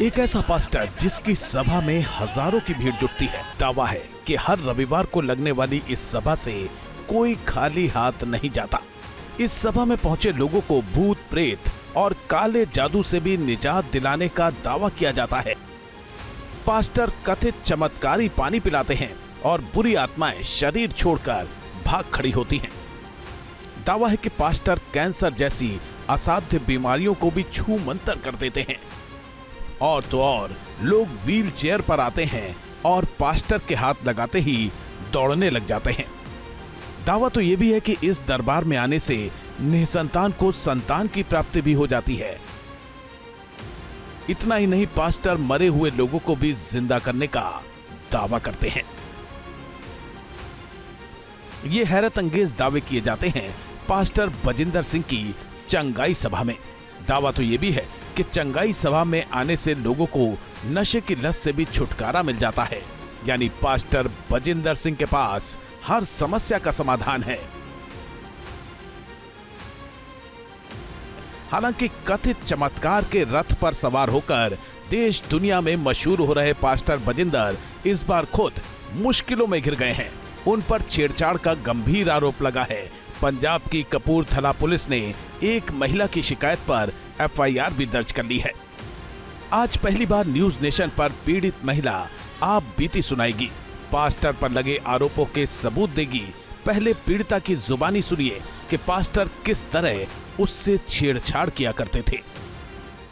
एक ऐसा पास्टर जिसकी सभा में हजारों की भीड़ जुटती है। दावा है कि हर रविवार को लगने वाली इस सभा से कोई खाली हाथ नहीं जाता। इस सभा में पहुंचे लोगों को भूत प्रेत और काले जादू से भी निजात दिलाने का दावा किया जाता है। पास्टर कथित चमत्कारी पानी पिलाते हैं और बुरी आत्माएं शरीर छोड़कर भाग खड़ी होती हैं। दावा है कि पास्टर कैंसर जैसी असाध्य बीमारियों को भी छू मंतर कर देते हैं। और तो और लोग व्हील चेयर पर आते हैं और पास्टर के हाथ लगाते ही दौड़ने लग जाते हैं। दावा तो यह भी है कि इस दरबार में आने से निसंतान को संतान की प्राप्ति भी हो जाती है। इतना ही नहीं, पास्टर मरे हुए लोगों को भी जिंदा करने का दावा करते हैं। ये हैरत अंगेज दावे किए जाते हैं पास्टर बजिंदर सिंह की चंगाई सभा में। दावा तो ये भी है कि चंगाई सभा में आने से लोगों को नशे की लत से भी छुटकारा मिल जाता है। यानी पास्टर बजिंदर सिंह के पास हर समस्या का समाधान है। हालांकि कथित चमत्कार के रथ पर सवार होकर देश दुनिया में मशहूर हो रहे पास्टर बजिंदर इस बार खुद मुश्किलों में घिर गए हैं। उन पर छेड़छाड़ का गंभीर आरोप लगा है। पंजाब की कपूरथला पुलिस ने एक महिला की शिकायत पर एफआईआर भी दर्ज कर ली है। आज पहली बार न्यूज नेशन पर पीड़ित महिला आप बीती सुनाएगी, पास्टर पर लगे आरोपों के सबूत देगी। पहले पीड़िता की जुबानी सुनिए कि पास्टर किस तरह उससे छेड़छाड़ किया करते थे।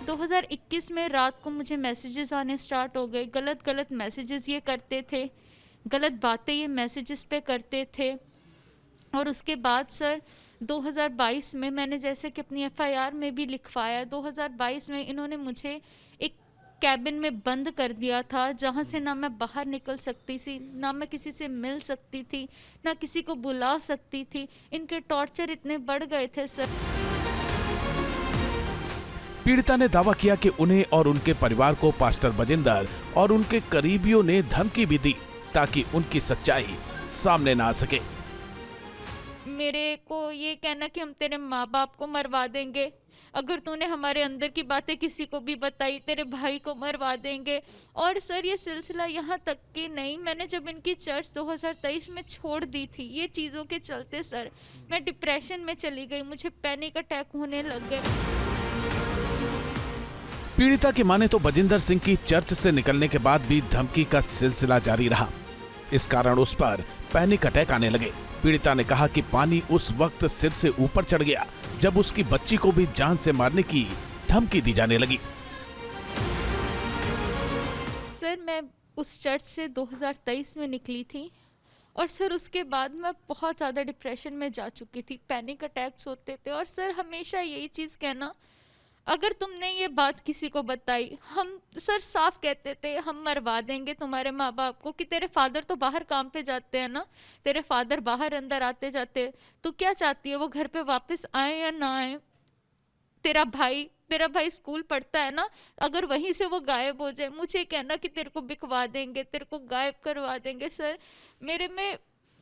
2021 में रात को मुझे मैसेजेस आने स्टार्ट हो गए। गलत मैसेजेस ये करते थे, गलत बातें ये मैसेजेस पे करते थे। और उसके बाद सर 2022 में मैंने जैसे कि अपनी एफआईआर में भी लिखवाया, 2022 में इन्होंने मुझे एक कैबिन में बंद कर दिया था, जहां से ना मैं बाहर निकल सकती थी, ना मैं किसी से मिल सकती थी, ना किसी को बुला सकती थी। इनके टॉर्चर इतने बढ़ गए थे सर। पीड़िता ने दावा किया कि उन्हें और उनके परिवार को पास्टर बजिंदर और उनके करीबियों ने धमकी भी दी ताकि उनकी सच्चाई सामने ना आ सके। मेरे को ये कहना कि हम तेरे माँ बाप को मरवा देंगे, अगर तूने हमारे अंदर की बातें किसी को भी बताई तेरे भाई को मरवा देंगे। और सर ये सिलसिला यहाँ तक कि नहीं, मैंने जब इनकी चर्च 2023 में छोड़ दी थी, ये चीज़ों के चलते सर मैं डिप्रेशन में चली गई, मुझे पैनिक अटैक होने लग गए। पीड़िता की माने तो बजिंदर सिंह की चर्च से निकलने के बाद भी धमकी का सिलसिला जारी रहा। इस कारण उस पर पैनिक अटैक आने लगे। पीड़िता ने कहा कि पानी उस वक्त सिर से ऊपर चढ़ गया जब उसकी बच्ची को भी जान से मारने की धमकी दी जाने लगी। सर मैं उस चर्च से 2023 में निकली थी और सर उसके बाद मैं बहुत ज़्यादा डिप्रेशन में जा चुकी थी, पैनिक अटैक्स होते थे। और सर हमेशा यही चीज़ कहना, अगर तुमने ये बात किसी को बताई, हम सर साफ कहते थे हम मरवा देंगे तुम्हारे माँ बाप को। कि तेरे फादर तो बाहर काम पे जाते हैं ना, तेरे फादर बाहर अंदर आते जाते, तू क्या चाहती है वो घर पे वापस आए या ना आए? तेरा भाई स्कूल पढ़ता है ना, अगर वहीं से वो गायब हो जाए, मुझे कहना कि तेरे को बिकवा देंगे, तेरे को गायब करवा देंगे। सर मेरे में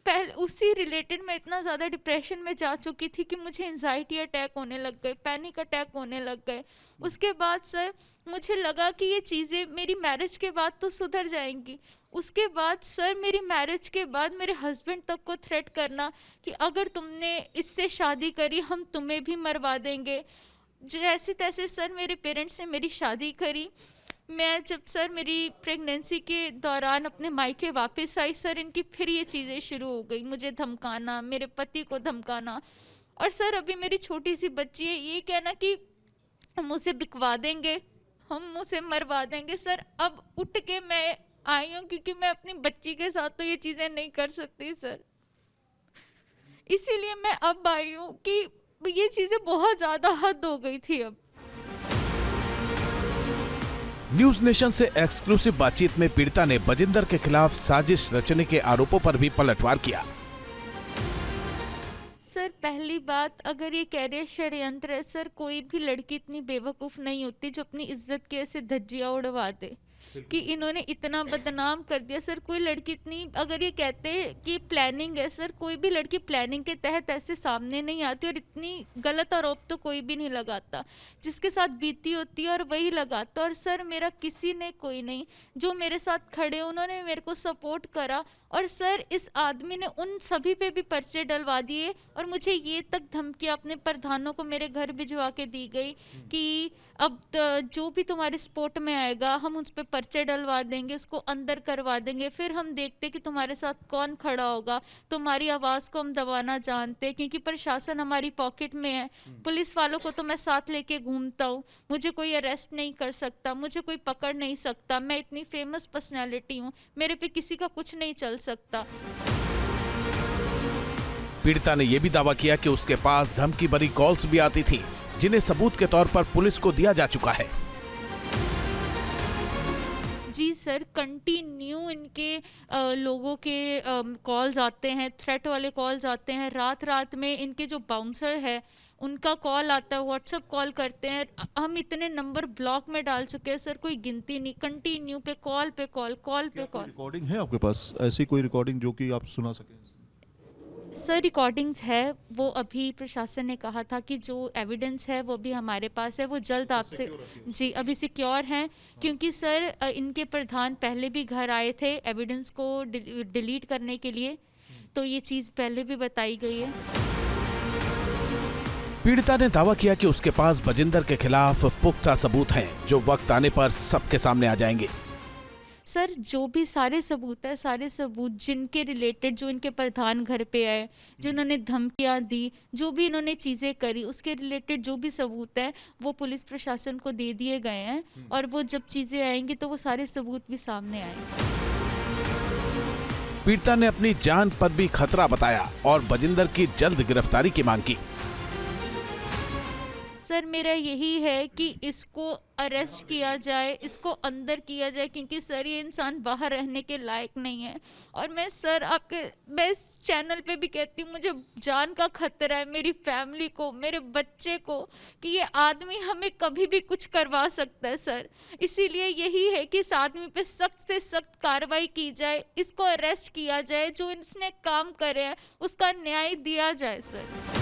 पहले उसी रिलेटेड मैं इतना ज़्यादा डिप्रेशन में जा चुकी थी कि मुझे एंजाइटी अटैक होने लग गए, पैनिक अटैक होने लग गए। उसके बाद सर मुझे लगा कि ये चीज़ें मेरी मैरिज के बाद तो सुधर जाएंगी। उसके बाद सर मेरी मैरिज के बाद मेरे हस्बैंड तक को थ्रेट करना कि अगर तुमने इससे शादी करी हम तुम्हें भी मरवा देंगे। जैसे तैसे सर मेरे पेरेंट्स ने मेरी शादी करी। मैं जब सर मेरी प्रेगनेंसी के दौरान अपने मायके वापस आई, सर इनकी फिर ये चीज़ें शुरू हो गई, मुझे धमकाना, मेरे पति को धमकाना। और सर अभी मेरी छोटी सी बच्ची है, ये कहना कि हम उसे बिकवा देंगे, हम उसे मरवा देंगे। सर अब उठ के मैं आई हूँ क्योंकि मैं अपनी बच्ची के साथ तो ये चीज़ें नहीं कर सकती सर, इसीलिए मैं अब आई हूँ कि ये चीज़ें बहुत ज़्यादा हद हो गई थी। अब न्यूज नेशन से एक्सक्लूसिव बातचीत में पीड़िता ने बजिंदर के खिलाफ साजिश रचने के आरोपों पर भी पलटवार किया। सर पहली बात, अगर ये कैरियर षड्यंत्र है सर, कोई भी लड़की इतनी बेवकूफ़ नहीं होती जो अपनी इज्जत की ऐसे धज्जियाँ उड़वा दे। कि इन्होंने इतना बदनाम कर दिया। सर कोई लड़की इतनी, अगर ये कहते हैं कि प्लानिंग है, सर कोई भी लड़की प्लानिंग के तहत ऐसे सामने नहीं आती, और इतनी गलत आरोप तो कोई भी नहीं लगाता। जिसके साथ बीती होती है और वही लगाता। और सर मेरा किसी ने कोई नहीं, जो मेरे साथ खड़े उन्होंने मेरे को सपोर्ट करा। और सर इस आदमी ने उन सभी पे भी पर्चे डलवा दिए, और मुझे ये तक धमकियाँ अपने प्रधानों को मेरे घर भिजवा के दी गई कि अब जो भी तुम्हारे स्पोर्ट में आएगा हम उस पर पर्चे डलवा देंगे, उसको अंदर करवा देंगे, फिर हम देखते कि तुम्हारे साथ कौन खड़ा होगा। तुम्हारी आवाज़ को हम दबाना जानते हैं, क्योंकि प्रशासन हमारी पॉकेट में है। पुलिस वालों को तो मैं साथ लेके घूमता हूँ, मुझे कोई अरेस्ट नहीं कर सकता, मुझे कोई पकड़ नहीं सकता। मैं इतनी फेमस पर्सनैलिटी हूँ, मेरे पे किसी का कुछ नहीं चल सकता। पीड़िता ने यह भी दावा किया कि उसके पास धमकी भरी कॉल्स भी आती थी, जिन्हें सबूत के तौर पर पुलिस को दिया जा चुका है। जी सर, कंटिन्यू इनके लोगों के कॉल्स आते हैं, थ्रेट वाले कॉल्स आते हैं। रात रात में इनके जो बाउंसर है उनका कॉल आता है, व्हाट्सएप कॉल करते हैं। हम इतने नंबर ब्लॉक में डाल चुके हैं सर, कोई गिनती नहीं। कंटिन्यू पे कॉल पे कॉल, कॉल पे कॉल। रिकॉर्डिंग है आपके पास, ऐसी कोई रिकॉर्डिंग जो कि आप सुना सकें? सर रिकॉर्डिंग्स है, वो अभी प्रशासन ने कहा था कि जो एविडेंस है वो भी हमारे पास है, वो जल्द आपसे जी अभी सिक्योर हैं। क्योंकि सर इनके प्रधान पहले भी घर आए थे एविडेंस को डिलीट करने के लिए, तो ये चीज़ पहले भी बताई गई है। पीड़िता ने दावा किया कि उसके पास बजिंदर के खिलाफ पुख्ता सबूत हैं, जो वक्त आने पर सबके सामने आ जाएंगे। सर जो भी सारे सबूत है, सारे सबूत जिनके रिलेटेड, जो इनके प्रधान घर पे आए, जिन्होंने धमकियां दी, जो भी इन्होंने चीज़ें करी, उसके रिलेटेड जो भी सबूत है वो पुलिस प्रशासन को दे दिए गए हैं। और वो जब चीज़ें आएंगी तो वो सारे सबूत भी सामने आएंगे। पीड़िता ने अपनी जान पर भी खतरा बताया और बजिंदर की जल्द गिरफ्तारी की मांग की। सर मेरा यही है कि इसको अरेस्ट किया जाए, इसको अंदर किया जाए, क्योंकि सर ये इंसान बाहर रहने के लायक नहीं है। और मैं इस चैनल पे भी कहती हूँ, मुझे जान का खतरा है, मेरी फैमिली को, मेरे बच्चे को, कि ये आदमी हमें कभी भी कुछ करवा सकता है सर। इसीलिए यही है कि इस आदमी पे सख्त से सख्त कार्रवाई की जाए, इसको अरेस्ट किया जाए, जो इसने काम करे हैं उसका न्याय दिया जाए सर।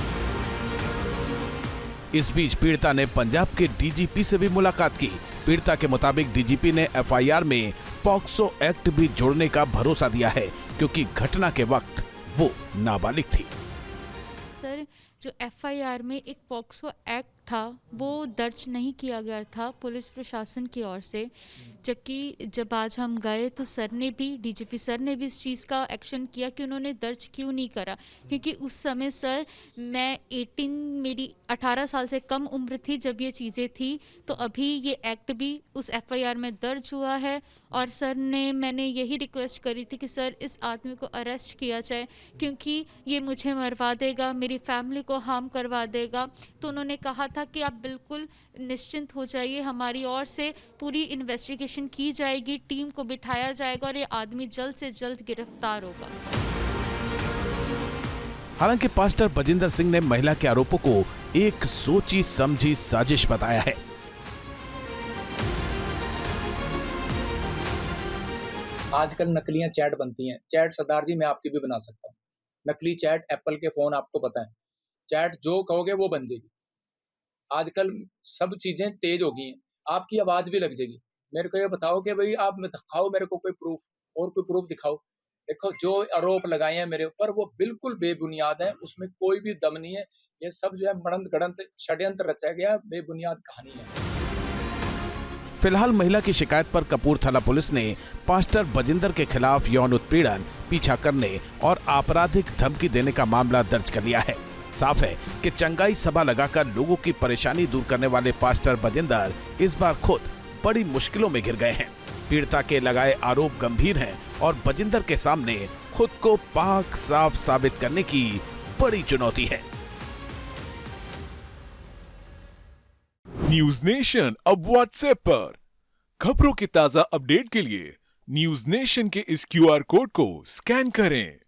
इस बीच पीड़िता ने पंजाब के डीजीपी से भी मुलाकात की। पीड़िता के मुताबिक डीजीपी ने एफआईआर में पॉक्सो एक्ट भी जोड़ने का भरोसा दिया है, क्योंकि घटना के वक्त वो नाबालिग थी। सर जो एफआईआर में एक पॉक्सो एक्ट था वो दर्ज नहीं किया गया था पुलिस प्रशासन की ओर से, जबकि जब आज हम गए तो सर ने भी, डीजीपी सर ने भी इस चीज़ का एक्शन किया कि उन्होंने दर्ज क्यों नहीं करा। क्योंकि उस समय सर मेरी 18 साल से कम उम्र थी जब ये चीज़ें थी, तो अभी ये एक्ट भी उस एफआईआर में दर्ज हुआ है। और मैंने यही रिक्वेस्ट करी थी कि सर इस आदमी को अरेस्ट किया जाए, क्योंकि ये मुझे मरवा देगा, मेरी फैमिली को हार्म करवा देगा। तो उन्होंने कहा था कि आप बिल्कुल निश्चिंत हो जाइए, हमारी ओर से पूरी इन्वेस्टिगेशन की जाएगी, टीम को बिठाया जाएगा और ये आदमी जल्द से जल्द गिरफ्तार होगा। हालांकि पास्टर बजिंदर सिंह ने महिला के आरोपों को एक सोची समझी साजिश बताया है। आजकल नकलियां चैट बनती हैं। चैट सरदार जी मैं आपकी भी बना सकता हूँ। नकली चैट, एप्पल के फोन आपको पता है, चैट जो कहोगे वो बन जाएगी। आजकल सब चीजें तेज हो गई हैं, आपकी आवाज भी लग जाएगी। मेरे को ये बताओ कि भाई आप दिखाओ मेरे को कोई प्रूफ, और कोई प्रूफ दिखाओ। देखो जो आरोप लगाए हैं मेरे ऊपर वो बिल्कुल बेबुनियाद है, उसमें कोई भी दम नहीं है। ये सब जो है मड़ंत गड़ंत षड्यंत्र रचा गया, बेबुनियाद कहानी है। फिलहाल महिला की शिकायत पर कपूरथला पुलिस ने पास्टर बजिंदर के खिलाफ यौन उत्पीड़न, पीछा करने और आपराधिक धमकी देने का मामला दर्ज कर लिया है। साफ है कि चंगाई सभा लगाकर लोगों की परेशानी दूर करने वाले पास्टर बजिंदर इस बार खुद बड़ी मुश्किलों में घिर गए हैं। पीड़िता के लगाए आरोप गंभीर हैं और बजिंदर के सामने खुद को पाक साफ साबित करने की बड़ी चुनौती है। न्यूज नेशन अब व्हाट्सएप पर खबरों के ताजा अपडेट के लिए न्यूज नेशन के इस क्यूआर कोड को स्कैन करें।